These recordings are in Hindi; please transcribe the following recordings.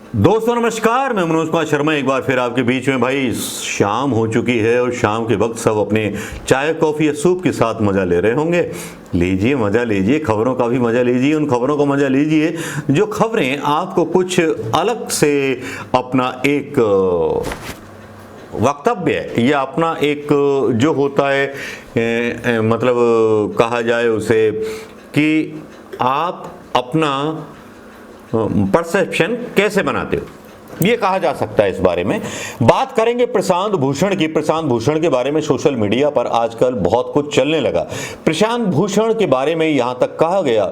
दोस्तों नमस्कार, मैं मनोज कुमार शर्मा एक बार फिर आपके बीच में। भाई शाम हो चुकी है और शाम के वक्त सब अपने चाय कॉफ़ी या सूप के साथ मज़ा ले रहे होंगे। लीजिए, मज़ा लीजिए, खबरों का भी मज़ा लीजिए, उन खबरों का मज़ा लीजिए जो खबरें आपको कुछ अलग से अपना एक वक्तव्य या अपना एक जो होता है मतलब कहा जाए उसे कि आप अपना परसेप्शन कैसे बनाते हो, ये कहा जा सकता है। इस बारे में बात करेंगे प्रशांत भूषण की। प्रशांत भूषण के बारे में सोशल मीडिया पर आजकल बहुत कुछ चलने लगा। प्रशांत भूषण के बारे में यहां तक कहा गया,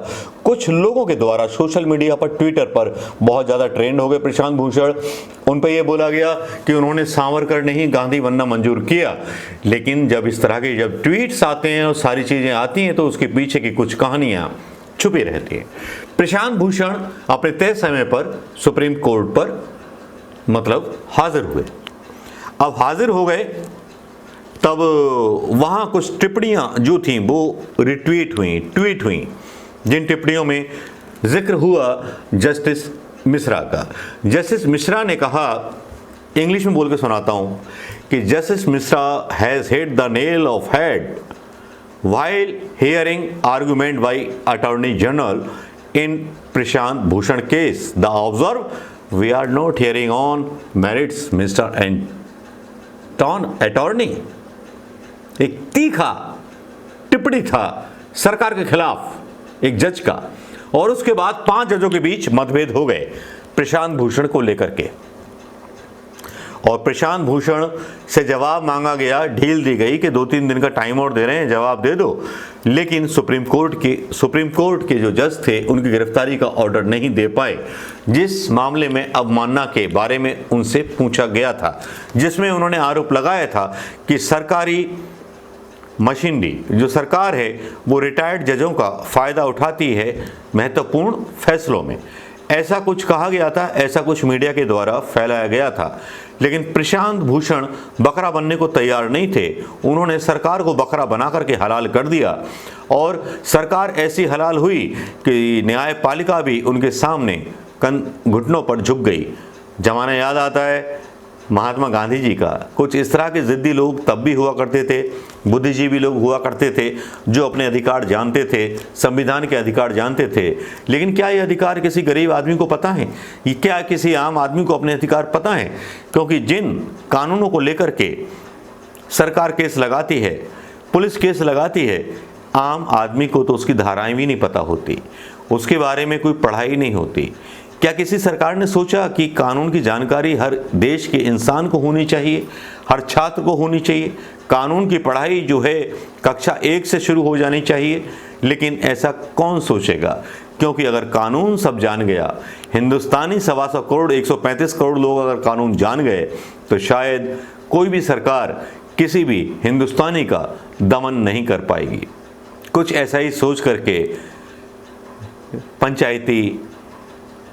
कुछ लोगों के द्वारा सोशल मीडिया पर, ट्विटर पर बहुत ज्यादा ट्रेंड हो गए प्रशांत भूषण। उन पर यह बोला गया कि उन्होंने सावरकर नहीं गांधी बनना मंजूर किया। लेकिन जब इस तरह के जब ट्वीट्स आते हैं और सारी चीजें आती हैं तो उसके पीछे की कुछ कहानियां छुपी रहती है। प्रशांत भूषण अपने तय समय पर सुप्रीम कोर्ट पर मतलब हाजिर हुए। अब हाजिर हो गए तब वहां कुछ टिप्पणियां जो थीं वो रिट्वीट हुई, ट्वीट हुई, जिन टिप्पणियों में जिक्र हुआ जस्टिस मिश्रा का। जस्टिस मिश्रा ने कहा, इंग्लिश में बोल के सुनाता हूं कि justice Mishra has hit the nail of head while hearing argument by Attorney General in Prashant Bhushan case. The observe, we are not hearing on merits, Mr. Attorney. एक तीखा टिप्पणी था सरकार के खिलाफ एक जज का, और उसके बाद 5 जजों के बीच मतभेद हो गए प्रशांत भूषण को लेकर के, और प्रशांत भूषण से जवाब मांगा गया, ढील दी गई कि 2-3 दिन का टाइम और दे रहे हैं, जवाब दे दो। लेकिन सुप्रीम कोर्ट के जो जज थे उनकी गिरफ्तारी का ऑर्डर नहीं दे पाए, जिस मामले में अवमानना के बारे में उनसे पूछा गया था, जिसमें उन्होंने आरोप लगाया था कि सरकारी मशीनरी जो सरकार है वो रिटायर्ड जजों का फायदा उठाती है महत्वपूर्ण फैसलों में। ऐसा कुछ कहा गया था, ऐसा कुछ मीडिया के द्वारा फैलाया गया था। लेकिन प्रशांत भूषण बकरा बनने को तैयार नहीं थे। उन्होंने सरकार को बकरा बना करके हलाल कर दिया, और सरकार ऐसी हलाल हुई कि न्यायपालिका भी उनके सामने घुटनों पर झुक गई। जमाना याद आता है महात्मा गांधी जी का। कुछ इस तरह के जिद्दी लोग तब भी हुआ करते थे, बुद्धिजीवी लोग हुआ करते थे जो अपने अधिकार जानते थे, संविधान के अधिकार जानते थे। लेकिन क्या ये अधिकार किसी गरीब आदमी को पता है? क्या किसी आम आदमी को अपने अधिकार पता है? क्योंकि जिन कानूनों को लेकर के सरकार केस लगाती है, पुलिस केस लगाती है, आम आदमी को तो उसकी धाराएं भी नहीं पता होती, उसके बारे में कोई पढ़ाई नहीं होती। क्या किसी सरकार ने सोचा कि कानून की जानकारी हर देश के इंसान को होनी चाहिए, हर छात्र को होनी चाहिए? कानून की पढ़ाई जो है कक्षा 1 से शुरू हो जानी चाहिए। लेकिन ऐसा कौन सोचेगा? क्योंकि अगर कानून सब जान गया, हिंदुस्तानी 125 करोड़ 135 करोड़ लोग अगर कानून जान गए, तो शायद कोई भी सरकार किसी भी हिंदुस्तानी का दमन नहीं कर पाएगी। कुछ ऐसा ही सोच करके पंचायती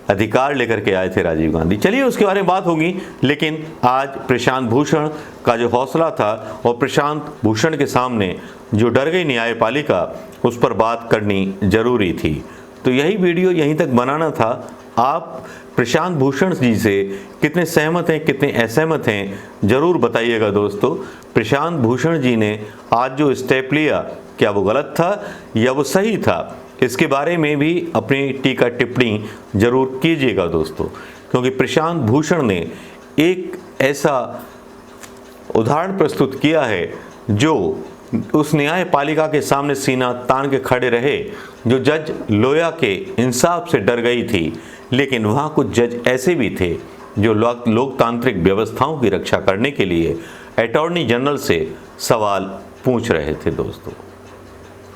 अधिकार लेकर के आए थे राजीव गांधी। चलिए उसके बारे में बात होगी, लेकिन आज प्रशांत भूषण का जो हौसला था और प्रशांत भूषण के सामने जो डर गई न्यायपालिका, उस पर बात करनी जरूरी थी। तो यही वीडियो यहीं तक बनाना था। आप प्रशांत भूषण जी से कितने सहमत हैं, कितने असहमत हैं, जरूर बताइएगा दोस्तों। प्रशांत भूषण जी ने आज जो स्टेप लिया, क्या वो गलत था या वो सही था? इसके बारे में भी अपनी टीका टिप्पणी जरूर कीजिएगा दोस्तों, क्योंकि प्रशांत भूषण ने एक ऐसा उदाहरण प्रस्तुत किया है जो उस न्यायपालिका के सामने सीना तान के खड़े रहे, जो जज लोया के इंसाफ से डर गई थी। लेकिन वहाँ कुछ जज ऐसे भी थे जो लोकतांत्रिक व्यवस्थाओं की रक्षा करने के लिए अटॉर्नी जनरल से सवाल पूछ रहे थे दोस्तों।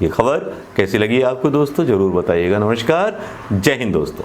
ये खबर कैसी लगी आपको दोस्तों, जरूर बताइएगा। नमस्कार, जय हिंद दोस्तों।